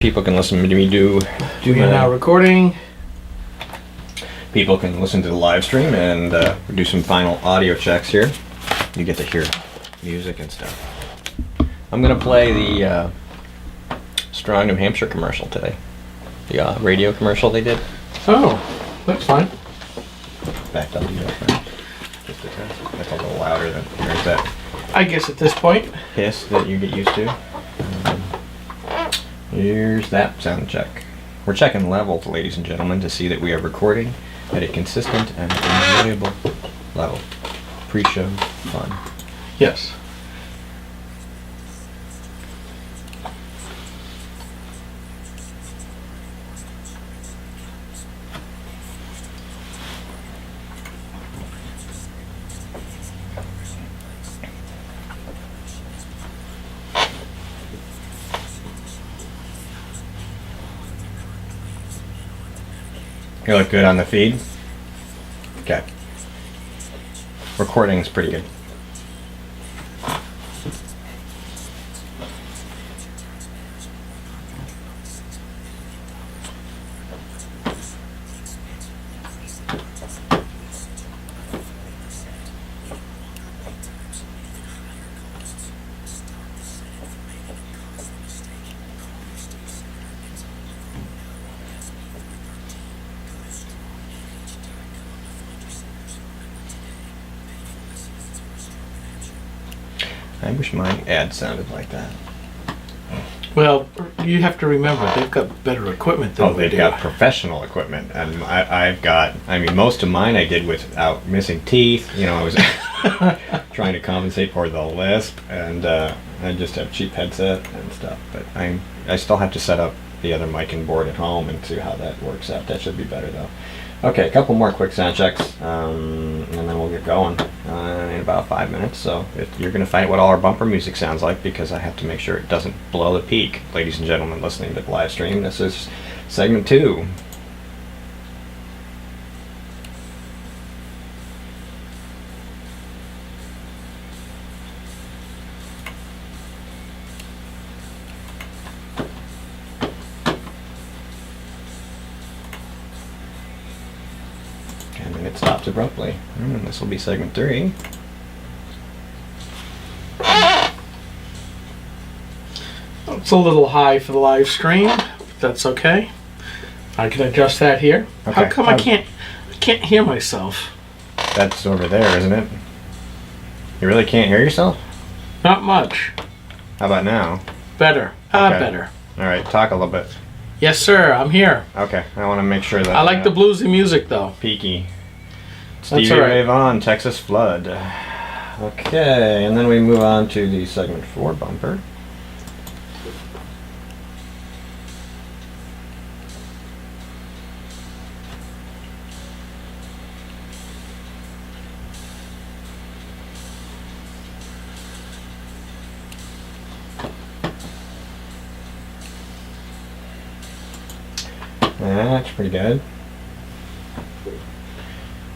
People can listen to me do We are now recording. People can listen to the live stream and do some final audio checks here. You get to hear music and stuff. I'm gonna play the Strong New Hampshire commercial today. The radio commercial they did. Oh, that's fine. Backed up just a test. That's a little louder than there's that I guess at this point. hiss that you get used to. Here's that sound check. We're checking levels, ladies and gentlemen, to see that we are recording at a consistent and enjoyable level. Pre-show fun. Yes. You look good on the feed? Okay. Recording is pretty good. I wish my ad sounded like that. Well, you have to remember, they've got better equipment than we They've do. got professional equipment, and I've got, most of mine I did without missing teeth. You know, I was trying to compensate for the lisp, and I just have cheap headset and stuff. But I still have to set up the other mic and board at home and see how that works out. That should be better though. Okay, a couple more quick sound checks, and then we'll get going in about 5 minutes. So you're going to find out what all our bumper music sounds like, because I have to make sure it doesn't blow the peak. Ladies and gentlemen listening to the live stream, this is segment 2. And then it stops abruptly. This will be segment 3. It's a little high for the live stream, but that's okay. I can adjust that here. Okay. How come I can't hear myself? That's over there, isn't it? You really can't hear yourself? Not much. How about now? Better. Okay. Better. All right, talk a little bit. Yes, sir. I'm here. Okay, I want to make sure that I like the bluesy music, though. peaky. That's Stevie all right. Ray Vaughan, Texas Flood. Okay, and then we move on to the segment 4 bumper. That's pretty good.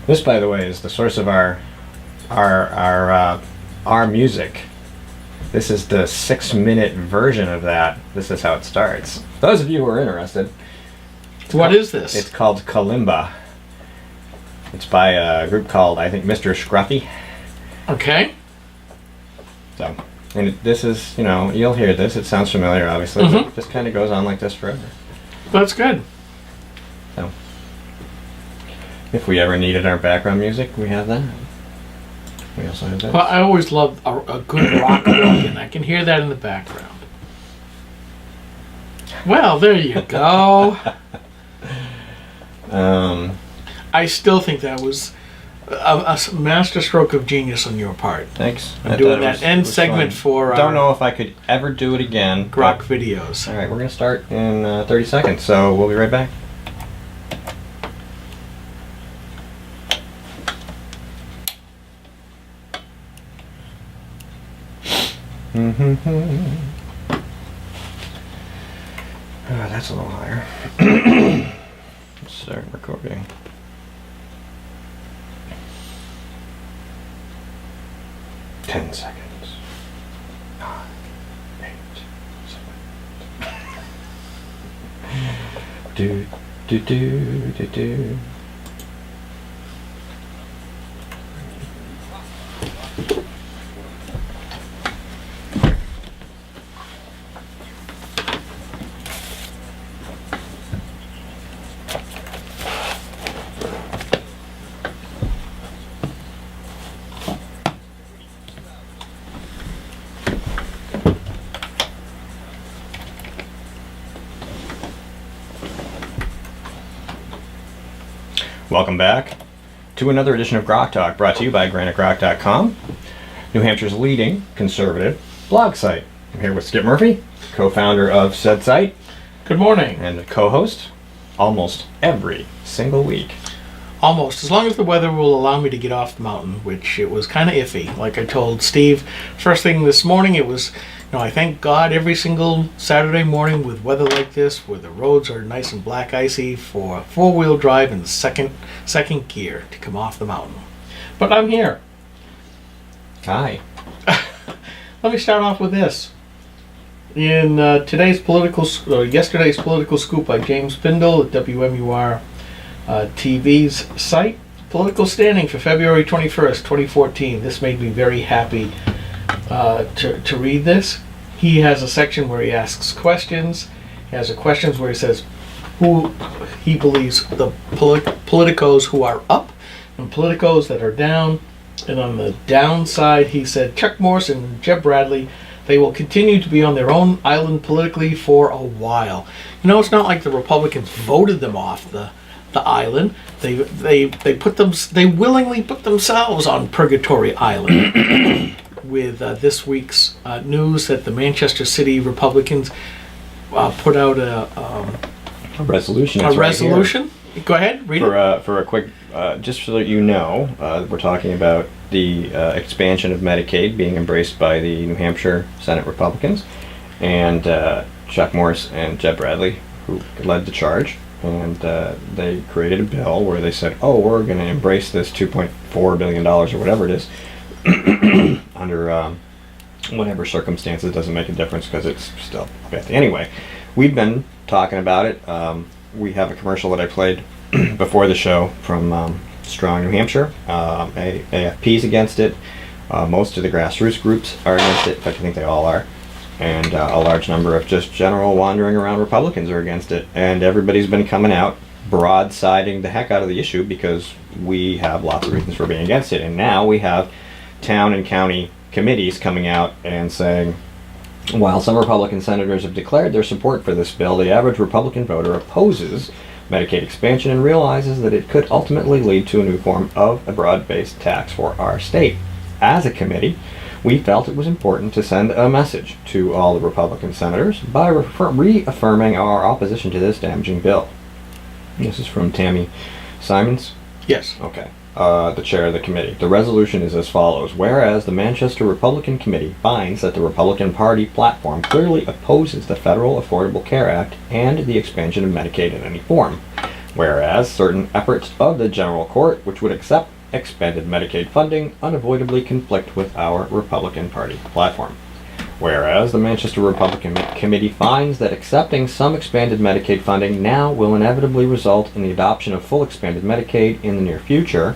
This, by the way, is the source of our music. This is the 6-minute version of that. This is how it starts. Those of you who are interested, What is this? it's called Kalimba. It's by a group called, I think, Mr. Scruffy. Okay. So, and this is, you'll hear this. It sounds familiar, obviously. But Mhm. it just kind of goes on like this forever. That's good. So, if we ever needed our background music, we have that. We also have that. Well, I always love a good rock organ. I can hear that in the background. Well, there you go. I still think that was a master stroke of genius on your part. Thanks. I'm I doing thought it that end was segment fun. for Don't know if I could ever do it again. Grok videos. All right, we're going to start in 30 seconds, so we'll be right back. That's a little higher. Let's start recording. Ten seconds. 9, 8, 7. do, do, do, do, do. Welcome back to another edition of GrokTalk, brought to you by GrokTalk.com, New Hampshire's leading conservative blog site. I'm here with Skip Murphy, co-founder of said site. Good morning. And a co-host almost every single week. Almost, as long as the weather will allow me to get off the mountain, which it was kind of iffy. Like I told Steve, first thing this morning, it was, I thank God every single Saturday morning with weather like this, where the roads are nice and black icy, for four-wheel drive in the second gear to come off the mountain. But I'm here. Hi. Let me start off with this. In yesterday's political scoop by James Pindle at WMUR TV's site, political standing for February 21st, 2014. This made me very happy to read this. He has a section where he asks questions. He has questions where he says who he believes the politicos who are up and politicos that are down. And on the downside, he said Chuck Morse and Jeb Bradley, they will continue to be on their own island politically for a while. It's not like the Republicans voted them off the island. They willingly put themselves on Purgatory Island. With this week's news that the Manchester City Republicans put out a resolution. A resolution. Right. Go ahead, read it. For a quick, just so that you know, we're talking about the expansion of Medicaid being embraced by the New Hampshire Senate Republicans, and Chuck Morse and Jeb Bradley, who led the charge. And they created a bill where they said, we're going to embrace this $2.4 billion or whatever it is under whatever circumstances. Doesn't make a difference because it's still okay. Anyway, we've been talking about it. We have a commercial that I played before the show from Strong New Hampshire. AFP's against it. Most of the grassroots groups are against it. In fact, I think they all are. And a large number of just general wandering around Republicans are against it. And everybody's been coming out broadsiding the heck out of the issue because we have lots of reasons for being against it. And now we have town and county committees coming out and saying, while some Republican senators have declared their support for this bill, the average Republican voter opposes Medicaid expansion and realizes that it could ultimately lead to a new form of a broad-based tax for our state. As a committee, we felt it was important to send a message to all the Republican senators by reaffirming our opposition to this damaging bill. This is from Tammy Simons? Yes. Okay. The chair of the committee. The resolution is as follows. Whereas the Manchester Republican Committee finds that the Republican Party platform clearly opposes the Federal Affordable Care Act and the expansion of Medicaid in any form. Whereas certain efforts of the General Court, which would accept expanded Medicaid funding, unavoidably conflict with our Republican Party platform. Whereas the Manchester Republican Committee finds that accepting some expanded Medicaid funding now will inevitably result in the adoption of full expanded Medicaid in the near future.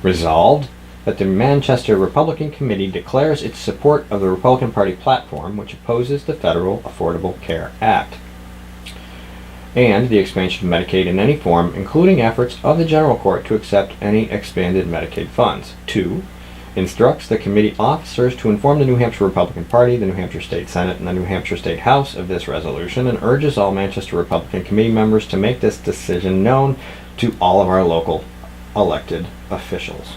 Resolved that the Manchester Republican Committee declares its support of the Republican Party platform, which opposes the Federal Affordable Care Act and the expansion of Medicaid in any form, including efforts of the General Court to accept any expanded Medicaid funds. 2. Instructs the committee officers to inform the New Hampshire Republican Party, the New Hampshire State Senate, and the New Hampshire State House of this resolution, and urges all Manchester Republican Committee members to make this decision known to all of our local elected officials.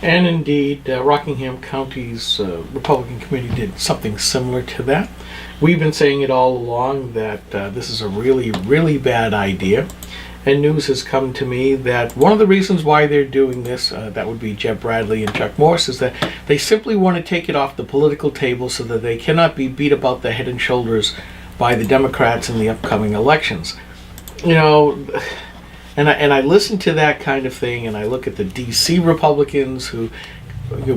And indeed, Rockingham County's Republican Committee did something similar to that. We've been saying it all along that this is a really, really bad idea. And news has come to me that one of the reasons why they're doing this, that would be Jeb Bradley and Chuck Morse, is that they simply want to take it off the political table so that they cannot be beat about the head and shoulders by the Democrats in the upcoming elections. And I listen to that kind of thing, and I look at the D.C. Republicans who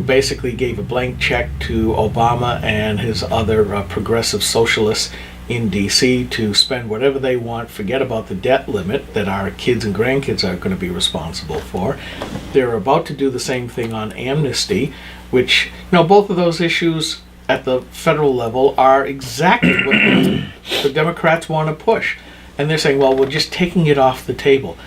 basically gave a blank check to Obama and his other progressive socialists in DC to spend whatever they want, forget about the debt limit that our kids and grandkids are going to be responsible for. They're about to do the same thing on amnesty, which, both of those issues at the federal level are exactly what the Democrats want to push. And they're saying, well, we're just taking it off the table.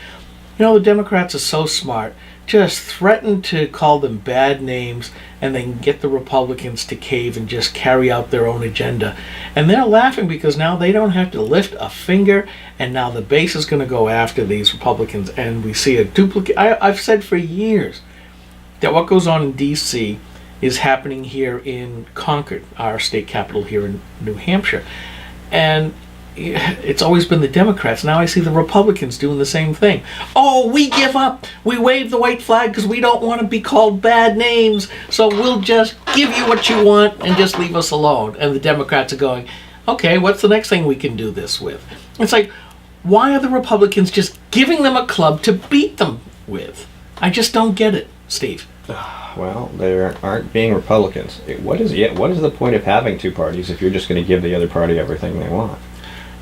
The Democrats are so smart. Just threaten to call them bad names and then get the Republicans to cave and just carry out their own agenda. And they're laughing because now they don't have to lift a finger, and now the base is going to go after these Republicans, and we see a duplicate. I've said for years that what goes on in D.C. is happening here in Concord, our state capital here in New Hampshire. And it's always been the Democrats. Now I see the Republicans doing the same thing. Oh, we give up. We wave the white flag because we don't want to be called bad names. So we'll just give you what you want and just leave us alone. And the Democrats are going, okay, what's the next thing we can do this with? It's like, why are the Republicans just giving them a club to beat them with? I just don't get it, Steve. Well, they aren't being Republicans. What is the point of having two parties if you're just going to give the other party everything they want?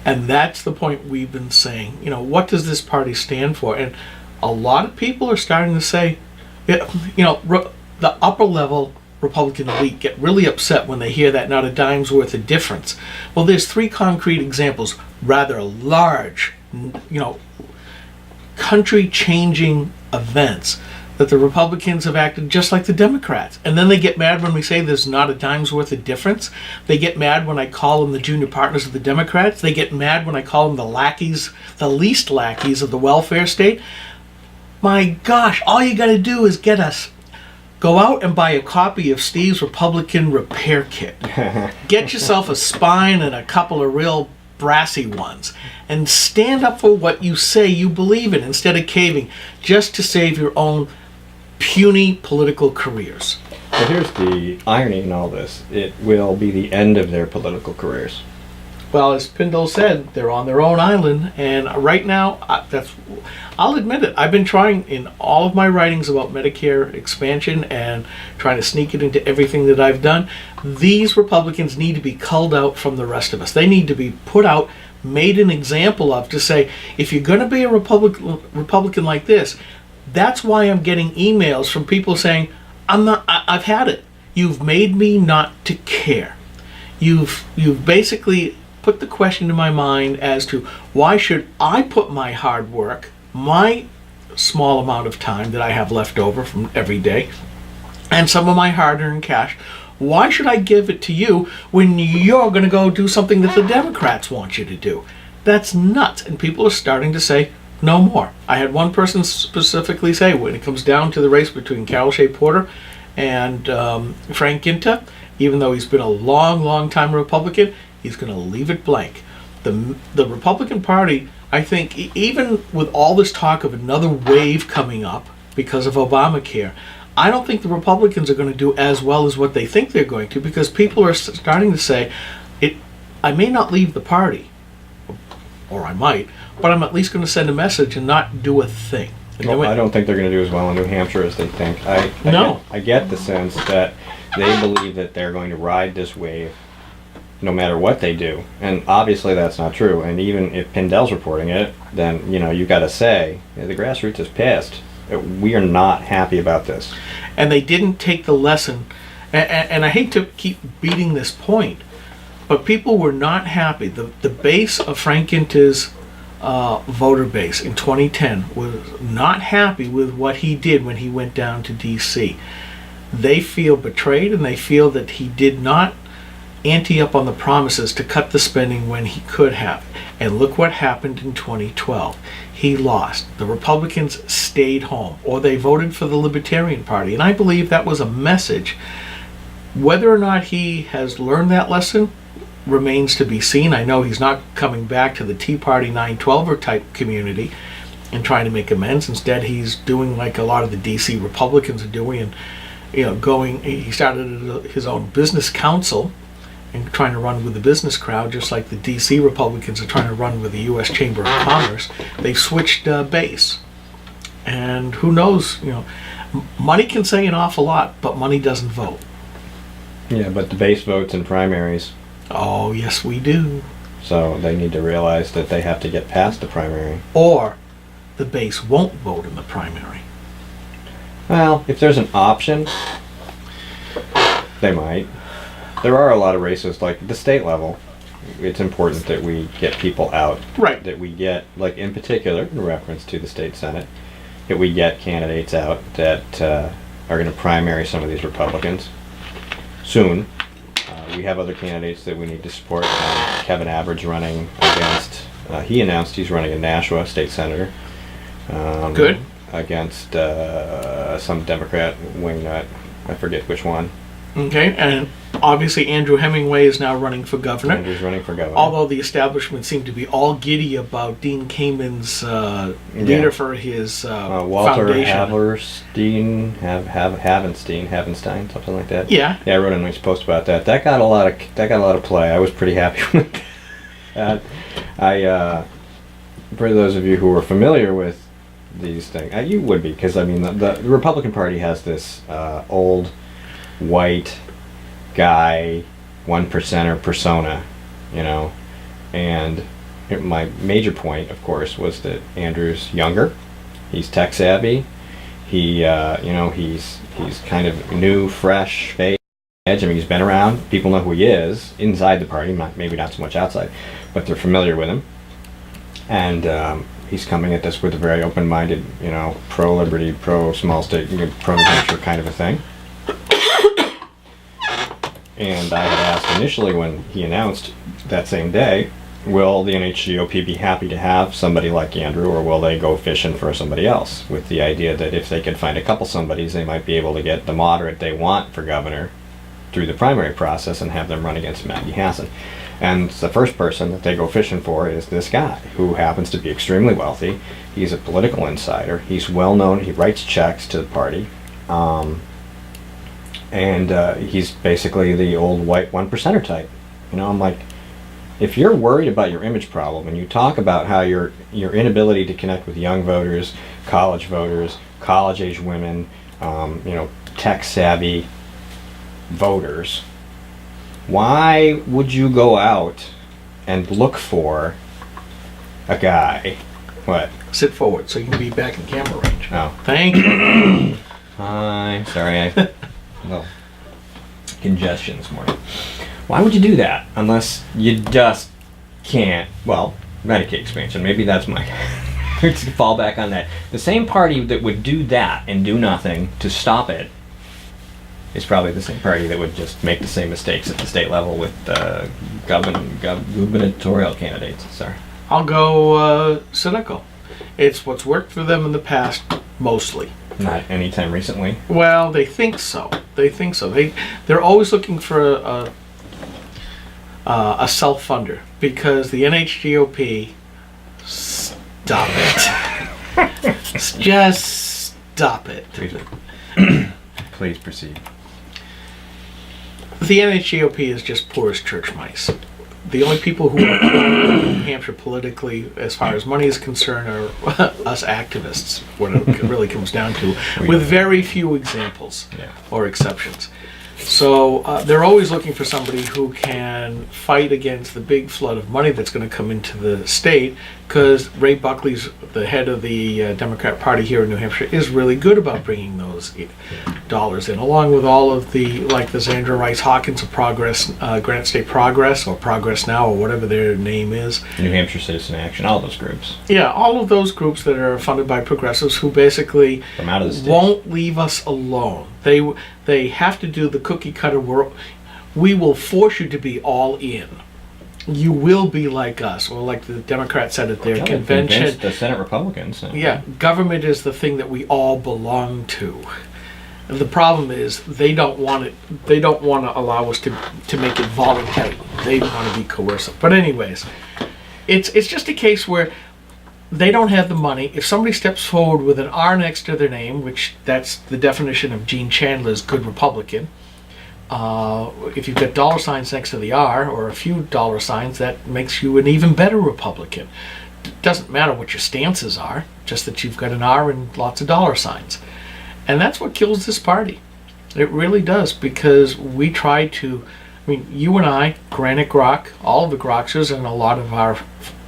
And that's the point we've been saying. What does this party stand for? And a lot of people are starting to say, the upper level Republican elite get really upset when they hear that not a dime's worth of difference. Well, there's three concrete examples, rather large, country-changing events that the Republicans have acted just like the Democrats. And then they get mad when we say there's not a dime's worth of difference. They get mad when I call them the junior partners of the Democrats. They get mad when I call them the lackeys, the least lackeys of the welfare state. My gosh, all you got to do is go out and buy a copy of Steve's Republican Repair Kit. Get yourself a spine and a couple of real brassy ones, and stand up for what you say you believe in instead of caving just to save your own puny political careers. Well, here's the irony in all this. It will be the end of their political careers. Well, as Pindell said, they're on their own island, and right now, I'll admit it, I've been trying in all of my writings about Medicare expansion and trying to sneak it into everything that I've done. These Republicans need to be culled out from the rest of us. They need to be put out, made an example of, to say, if you're going to be a Republican like this, that's why I'm getting emails from people saying, I've had it. You've made me not to care. You've basically put the question in my mind as to why should I put my hard work, my small amount of time that I have left over from every day, and some of my hard-earned cash, why should I give it to you when you're going to go do something that the Democrats want you to do? That's nuts. And people are starting to say, no more. I had one person specifically say, when it comes down to the race between Carol Shea Porter and Frank Ginta, even though he's been a long time Republican, he's going to leave it blank. The Republican Party, I think, even with all this talk of another wave coming up because of Obamacare, I don't think the Republicans are going to do as well as what they think they're going to, because people are starting to say, I may not leave the party, or I might, but I'm at least going to send a message and not do a thing. Well, I don't think they're going to do as well in New Hampshire as they think. I get the sense that they believe that they're going to ride this wave no matter what they do. And obviously that's not true. And even if Pindell's reporting it, then, you got to say, the grassroots is pissed. We are not happy about this. And they didn't take the lesson. And I hate to keep beating this point, but people were not happy. The base of Frank Ginta's voter base in 2010 was not happy with what he did when he went down to D.C. They feel betrayed, and they feel that he did not ante up on the promises to cut the spending when he could have. And look what happened in 2012. He lost. The Republicans stayed home, or they voted for the Libertarian Party. And I believe that was a message. Whether or not he has learned that lesson remains to be seen. I know he's not coming back to the Tea Party 912er type community and trying to make amends. Instead, he's doing like a lot of the DC Republicans are doing, and he started his own business council and trying to run with the business crowd, just like the D.C. Republicans are trying to run with the U.S. Chamber of Commerce. They've switched base. And who knows, money can say an awful lot, but money doesn't vote. Yeah, but the base votes in primaries. Oh, yes, we do. So they need to realize that they have to get past the primary. Or the base won't vote in the primary. Well, if there's an option, they might. There are a lot of races, like at the state level. It's important that we get people out. Right. That we get, like in particular, in reference to the state senate, that we get candidates out that are going to primary some of these Republicans soon. We have other candidates that we need to support. Kevin Average running against, he announced he's running in Nashua, state senator. Good. Against some Democrat wingnut, I forget which one. Okay, and obviously Andrew Hemingway is now running for governor. Andrew's running for governor. Although the establishment seemed to be all giddy about Dean Kamen's leader for his Walter foundation. Havenstein, something like that. Yeah. Yeah, I wrote a nice post about that. That got a lot of play. I was pretty happy with that. For those of you who are familiar with these things, you would be, because I mean the Republican Party has this old white guy 1%er persona, and my major point, of course, was that Andrew's younger, he's tech savvy, he's kind of new, fresh face. I mean, he's been around, people know who he is inside the party, maybe not so much outside, but they're familiar with him, and he's coming at this with a very open-minded, pro-liberty, pro-small state, pro-New Hampshire kind of a thing. And I had asked initially when he announced that same day, will the NHGOP be happy to have somebody like Andrew, or will they go fishing for somebody else? With the idea that if they could find a couple somebodies, they might be able to get the moderate they want for governor through the primary process and have them run against Maggie Hassan. And the first person that they go fishing for is this guy, who happens to be extremely wealthy. He's a political insider. He's well known. He writes checks to the party. And he's basically the old white 1%er type. I'm like, if you're worried about your image problem and you talk about how your inability to connect with young voters, college-age women, tech-savvy voters, why would you go out and look for a guy? What? Sit forward so you can be back in camera range. Oh. Thank you. Hi. Sorry, well, congestion this morning. Why would you do that unless you just can't? Well, Medicaid expansion. Maybe that's my to fall back on that. The same party that would do that and do nothing to stop it is probably the same party that would just make the same mistakes at the state level with gubernatorial candidates. Sorry. I'll go cynical. It's what's worked for them in the past, mostly. Not anytime recently. Well, they think so. They're always looking for a self-funder, because the NHGOP, stop it. Just stop it. Please proceed. The NHGOP is just poor as church mice. The only people who are poor in New Hampshire politically, as far as money is concerned, are us activists, what it really comes down to, with very few examples or exceptions. So they're always looking for somebody who can fight against the big flood of money that's going to come into the state, because Ray Buckley's the head of the Democrat Party here in New Hampshire is really good about bringing those dollars in, along with all of the Zandra Rice Hawkins of Progress, Granite State Progress, or Progress Now, or whatever their name is. New Hampshire Citizen Action, all those groups. Yeah, all of those groups that are funded by progressives who basically from out of the state won't leave us alone. They have to do the cookie cutter work. We will force you to be all in. You will be like us, or like the Democrats said at their convention. The Senate Republicans. Yeah, government is the thing that we all belong to. And the problem is they don't want it. They don't want to allow us to make it voluntary. They want to be coercive. But anyways, it's just a case where they don't have the money. If somebody steps forward with an R next to their name, which that's the definition of Gene Chandler's good Republican. If you've got dollar signs next to the R, or a few dollar signs, that makes you an even better Republican. It doesn't matter what your stances are, just that you've got an R and lots of dollar signs. And that's what kills this party. It really does, because we try to I mean, you and I, Granite Grok, all of the Groksters, and a lot of our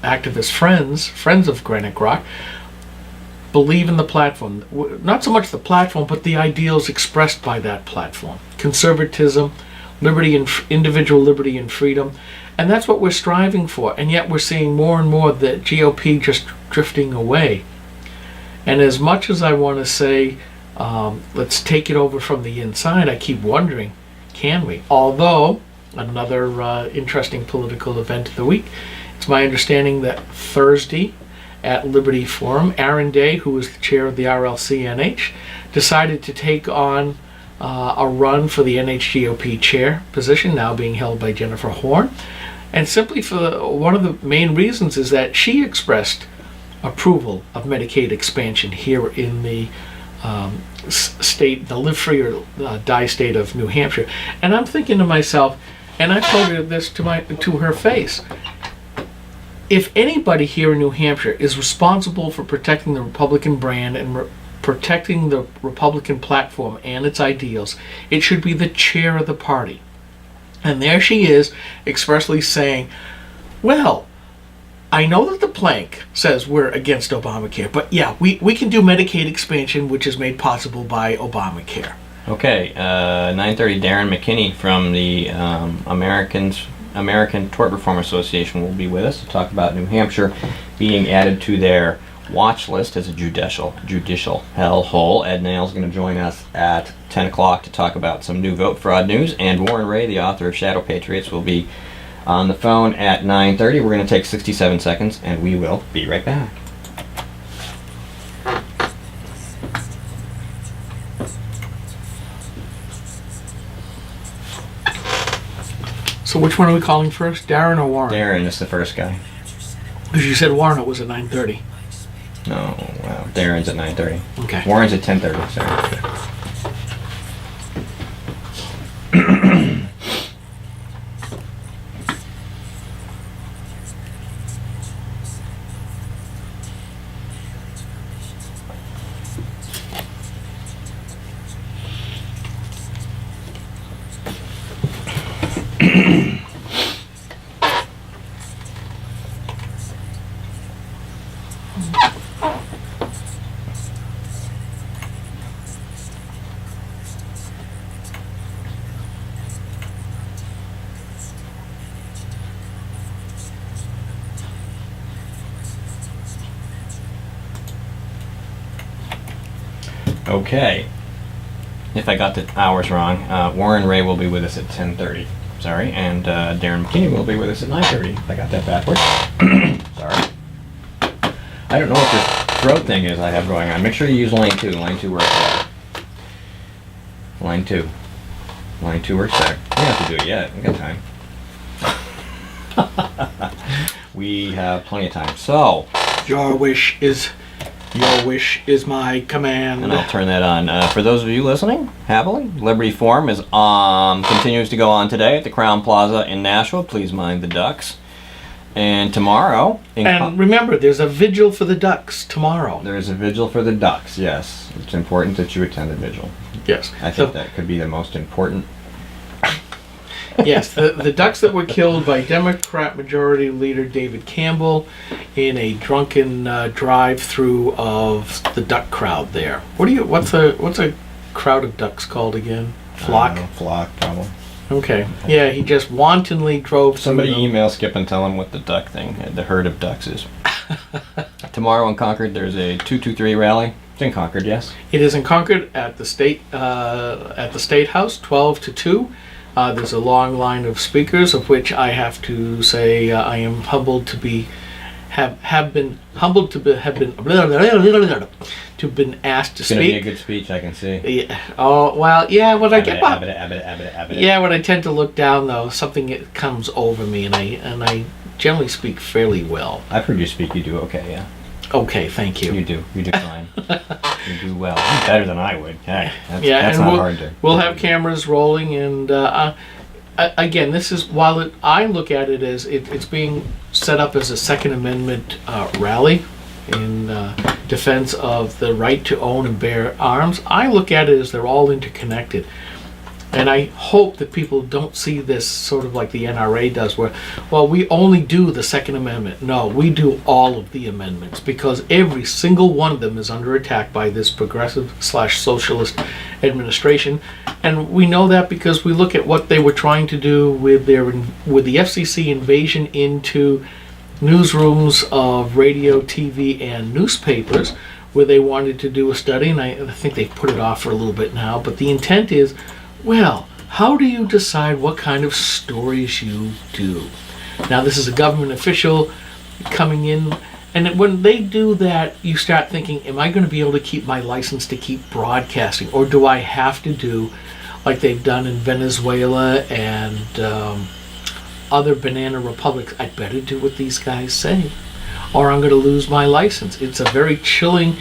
activist friends of Granite Grok, believe in the platform. Not so much the platform, but the ideals expressed by that platform. Conservatism, liberty and individual liberty and freedom. And that's what we're striving for. And yet we're seeing more and more the GOP just drifting away. And as much as I want to say, let's take it over from the inside, I keep wondering, can we? Although, another interesting political event of the week, it's my understanding that Thursday at Liberty Forum, Aaron Day, who was the chair of the RLCNH, decided to take on a run for the NHGOP chair position, now being held by Jennifer Horn. And simply for one of the main reasons is that she expressed approval of Medicaid expansion here in the state, the live free or die state of New Hampshire. And I'm thinking to myself, and I told her this to her face, if anybody here in New Hampshire is responsible for protecting the Republican brand and protecting the Republican platform and its ideals, it should be the chair of the party. And there she is, expressly saying, well, I know that the plank says we're against Obamacare, but yeah, we can do Medicaid expansion, which is made possible by Obamacare. Okay, 9:30, Darren McKinney from the American Tort Reform Association will be with us to talk about New Hampshire being added to their watch list as a judicial hellhole. Ed Nail's going to join us at 10 o'clock to talk about some new vote fraud news, and Warren Ray, the author of Shadow Patriots, will be on the phone at 9:30. We're going to take 67 seconds, and we will be right back. So which one are we calling first, Darren or Warren? Darren is the first guy. Because you said Warren, it was at 9:30. No, well, Darren's at 9:30. Okay. Warren's at 10:30, sorry. Okay. If I got the hours wrong, Warren Ray will be with us at 10:30. Sorry, and Darren McKinney will be with us at 9:30. If I got that backwards. Sorry. I don't know what this throat thing is I have going on. Make sure you use line 2. Line 2 works better. Line 2. Line 2 works better. You don't have to do it yet. We got time. We have plenty of time. So, Your wish is my command. and I'll turn that on. For those of you listening, happily, Liberty Forum is continues to go on today at the Crown Plaza in Nashville. Please mind the ducks. And tomorrow, And remember, there's a vigil for the ducks tomorrow. there is a vigil for the ducks. Yes, it's important that you attend the vigil. Yes. I think that could be the most important. Yes, the ducks that were killed by Democrat Majority Leader David Campbell in a drunken drive-through of the duck crowd there. What's a crowd of ducks called again? Flock? Flock, probably. Okay. Yeah, he just wantonly drove Somebody through them. email Skip and tell him what the duck thing, the herd of ducks is. Tomorrow in Concord, there's a 223 rally. It's in Concord, yes? It is in Concord at the State House, 12 to 2. There's a long line of speakers, of which I have to say I am humbled to be have been asked to It's going to be a speak. good speech, I can see. Yeah. Oh well, yeah. When I get up, Yeah. yeah. When I tend to look down, though, something comes over me, and I generally speak fairly well. I've heard you speak. You do okay, yeah. Okay, thank you. You do fine. You do well. Better than I would. Heck, that's and not hard to. we'll have cameras rolling, and again, this is while I look at it as it's being set up as a Second Amendment rally in defense of the right to own and bear arms. I look at it as they're all interconnected. And I hope that people don't see this sort of like the NRA does, where, well, we only do the Second Amendment. No, we do all of the amendments, because every single one of them is under attack by this progressive/socialist administration. And we know that because we look at what they were trying to do with the FCC invasion into newsrooms of radio, TV, and newspapers, where they wanted to do a study, and I think they've put it off for a little bit now, but the intent is, well, how do you decide what kind of stories you do? Now, this is a government official coming in, and when they do that, you start thinking, am I going to be able to keep my license to keep broadcasting, or do I have to do like they've done in Venezuela and other banana republics? I'd better do what these guys say, or I'm going to lose my license. It's a very chilling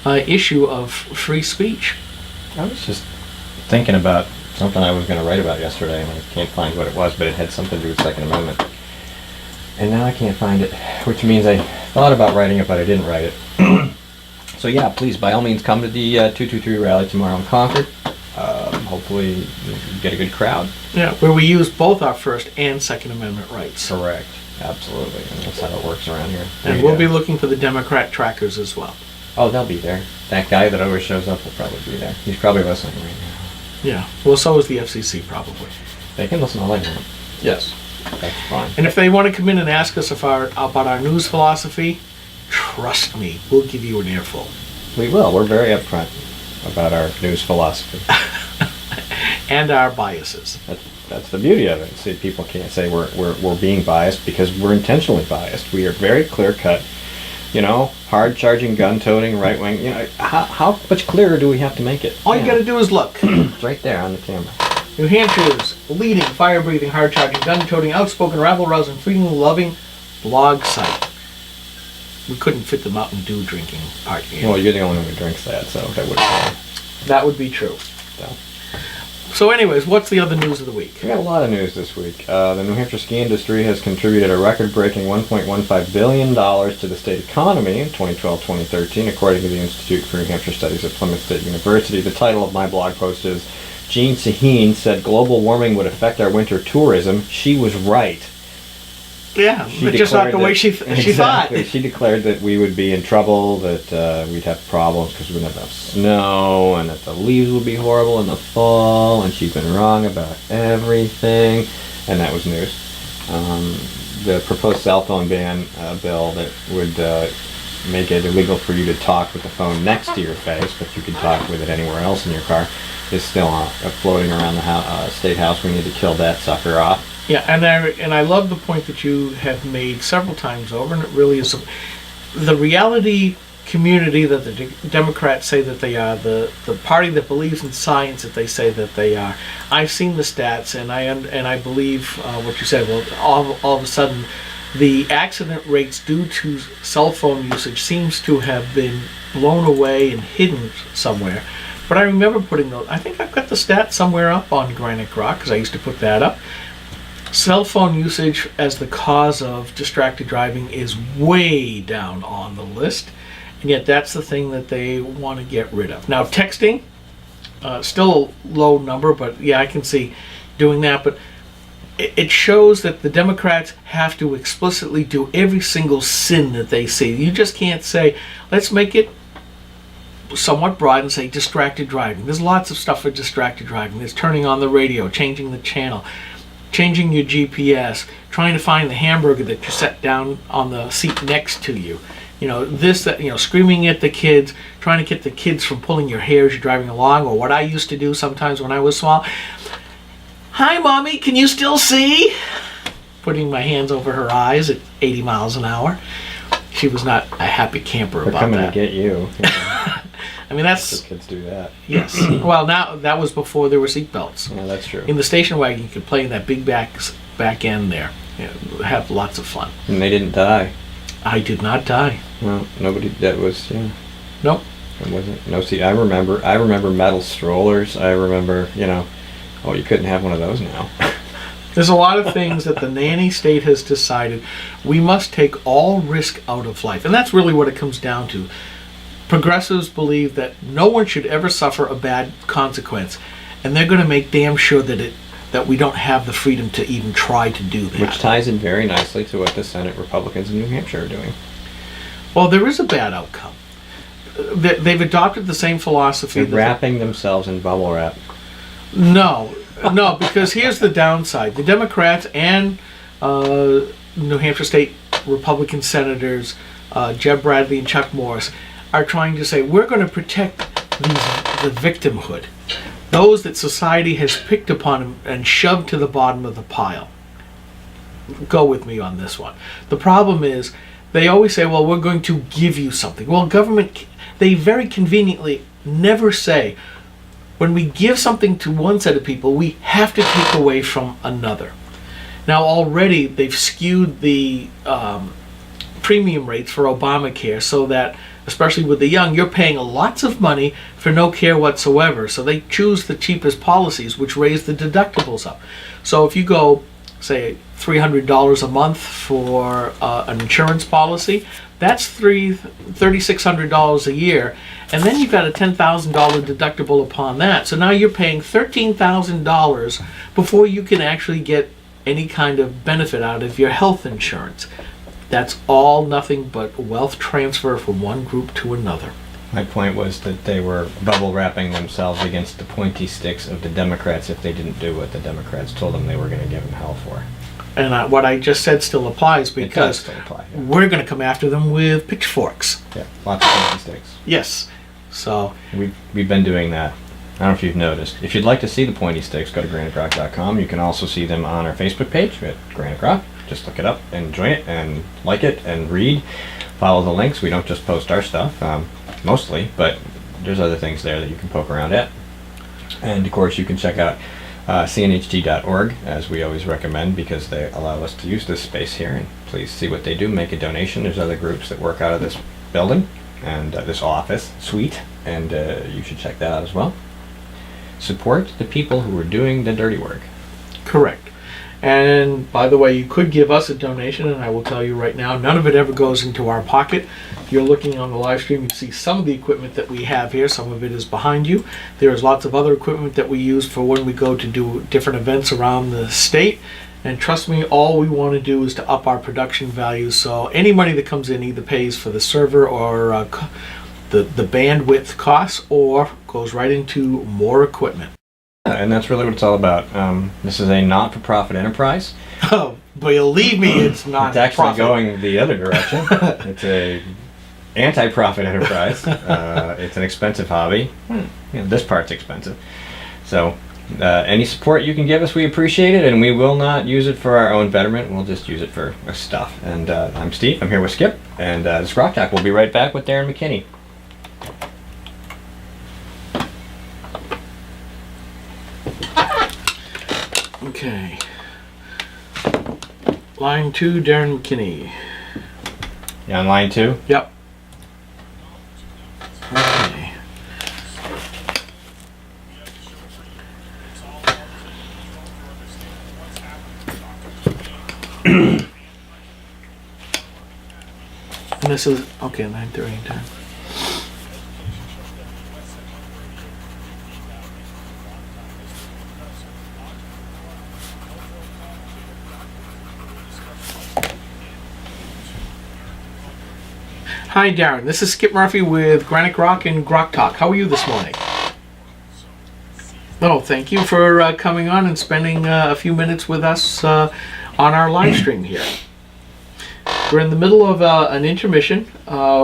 issue of free speech. I was just thinking about something I was going to write about yesterday, and I can't find what it was, but it had something to do with Second Amendment. And now I can't find it, which means I thought about writing it, but I didn't write it. So yeah, please, by all means, come to the 223 rally tomorrow in Concord. Hopefully you get a good crowd. Yeah, where we use both our First and Second Amendment rights. Correct. Absolutely. And that's how it works around here. And we'll be looking for the Democrat trackers as well. Oh, they'll be there. That guy that always shows up will probably be there. He's probably listening right now. Yeah. Well, so is the FCC probably. They can listen all they want. Yes. That's fine. And if they want to come in and ask us about our news philosophy, trust me, we'll give you an earful. We will. We're very upfront about our news philosophy. And our biases. That's the beauty of it. See, people can't say we're being biased, because we're intentionally biased. We are very clear cut. Hard charging, gun toting, right wing. How much clearer do we have to make it? All you got to do is look. It's right there on the camera. New Hampshire's leading fire-breathing, hard-charging, gun-toting, outspoken, rabble-rousing, freedom-loving blog site. We couldn't fit the Mountain Dew drinking part here. Well, you're the only one who drinks that, so that would matter. That would be true. So. So anyways, what's the other news of the week? We got a lot of news this week. The New Hampshire ski industry has contributed a record-breaking $1.15 billion to the state economy in 2012-2013, according to the Institute for New Hampshire Studies at Plymouth State University. The title of my blog post is, Jean Saheen said global warming would affect our winter tourism. She was right. Yeah, but just not the way she thought. She declared that we would be in trouble, that we'd have problems because we wouldn't have enough snow, and that the leaves would be horrible in the fall, and she's been wrong about everything, and that was news. The proposed cell phone ban bill that would make it illegal for you to talk with the phone next to your face, but you can talk with it anywhere else in your car, is still floating around the State House. We need to kill that sucker off. Yeah, and I love the point that you have made several times over, and it really is the reality community that the Democrats say that they are, the party that believes in science that they say that they are. I've seen the stats, and I believe what you said. Well, all of a sudden, the accident rates due to cell phone usage seems to have been blown away and hidden somewhere. But I remember putting those. I think I've got the stats somewhere up on Granite Rock, because I used to put that up. Cell phone usage as the cause of distracted driving is way down on the list, and yet that's the thing that they want to get rid of. Now, texting, still a low number, but yeah, I can see doing that. But it shows that the Democrats have to explicitly do every single sin that they see. You just can't say, let's make it somewhat broad and say distracted driving. There's lots of stuff for distracted driving. There's turning on the radio, changing the channel, changing your GPS, trying to find the hamburger that you set down on the seat next to you. Screaming at the kids, trying to get the kids from pulling your hair as you're driving along, or what I used to do sometimes when I was small. Hi, Mommy, can you still see? Putting my hands over her eyes at 80 miles an hour. She was not a happy camper They're about coming that. to get you. I mean, that's... Kids do that. Yes. Well, now, that was before there were seat belts. Yeah, that's true. In the station wagon, you could play in that big back end there. Have lots of fun. And they didn't die. I did not die. No, nobody. That was Nope. It wasn't. No, see, I remember metal strollers. I remember, oh, you couldn't have one of those now. There's a lot of things that the nanny state has decided we must take all risk out of life, and that's really what it comes down to. Progressives believe that no one should ever suffer a bad consequence, and they're going to make damn sure that we don't have the freedom to even try to do that. Which ties in very nicely to what the Senate Republicans in New Hampshire are doing. Well, there is a bad outcome. They've adopted the same philosophy. They're wrapping themselves in bubble wrap. No, because here's the downside. The Democrats and New Hampshire State Republican Senators, Jeb Bradley and Chuck Morris, are trying to say, we're going to protect the victimhood. Those that society has picked upon and shoved to the bottom of the pile. Go with me on this one. The problem is, they always say, well, we're going to give you something. Well, government, they very conveniently never say, when we give something to one set of people, we have to take away from another. Now, already they've skewed the premium rates for Obamacare so that, especially with the young, you're paying lots of money for no care whatsoever. So they choose the cheapest policies, which raise the deductibles up. So if you go, say, $300 a month for an insurance policy, that's $3,600 a year. And then you've got a $10,000 deductible upon that. So now you're paying $13,000 before you can actually get any kind of benefit out of your health insurance. That's all nothing but wealth transfer from one group to another. My point was that they were bubble wrapping themselves against the pointy sticks of the Democrats if they didn't do what the Democrats told them they were going to give them hell for. And what I just said still applies, It does because still apply. Yeah. we're going to come after them with pitchforks. Yeah, lots of pointy sticks. Yes. So, We've been doing that. I don't know if you've noticed. If you'd like to see the pointy sticks, go to GrokTalk.com. You can also see them on our Facebook page at GrokTalk. Just look it up and join it and like it and read. Follow the links. We don't just post our stuff, mostly, but there's other things there that you can poke around at. And of course, you can check out cnht.org, as we always recommend, because they allow us to use this space here. And please see what they do. Make a donation. There's other groups that work out of this building and this office suite, and you should check that out as well. Support the people who are doing the dirty work. correct. And by the way, you could give us a donation, and I will tell you right now, none of it ever goes into our pocket. If you're looking on the live stream, you see some of the equipment that we have here. Some of it is behind you. There is lots of other equipment that we use for when we go to do different events around the state. And trust me, all we want to do is to up our production value. So any money that comes in either pays for the server or the bandwidth costs, or goes right into more equipment. And that's really what it's all about. This is a not-for-profit enterprise. Oh, believe me, it's not. It's actually profit. going the other direction. It's a anti-profit enterprise. It's an expensive hobby. This part's expensive. So any support you can give us, we appreciate it, and we will not use it for our own betterment. We'll just use it for stuff. And I'm Steve. I'm here with Skip. And this is GrokTalk. We'll be right back with Darren McKinney. Okay. Line 2, Darren McKinney. You on line 2? Yep. Okay. And this is, okay, 9:30 time. Hi Darren, this is Skip Murphy with Granite Rock and GrokTalk. How are you this morning? Oh, thank you for coming on and spending a few minutes with us on our live stream here. We're in the middle of an intermission.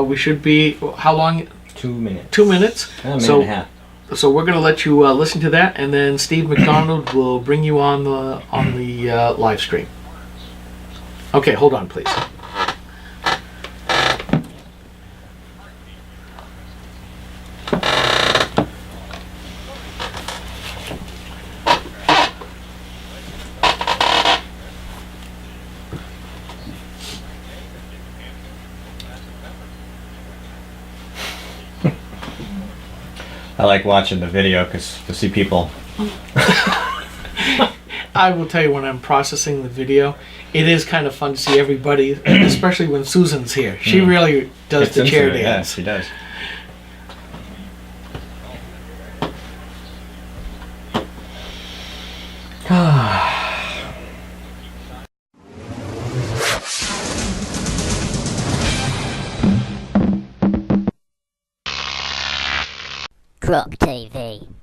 We should be, how long? 2 minutes. 2 minutes. A minute and a half. So we're going to let you listen to that, and then Steve McDonald will bring you on the live stream. Okay, hold on, please. I like watching the video because to see people. I will tell you, when I'm processing the video, it is kind of fun to see everybody, especially when Susan's here. She really does Gets the into chair it. Yeah, dance. she does. Grok TV.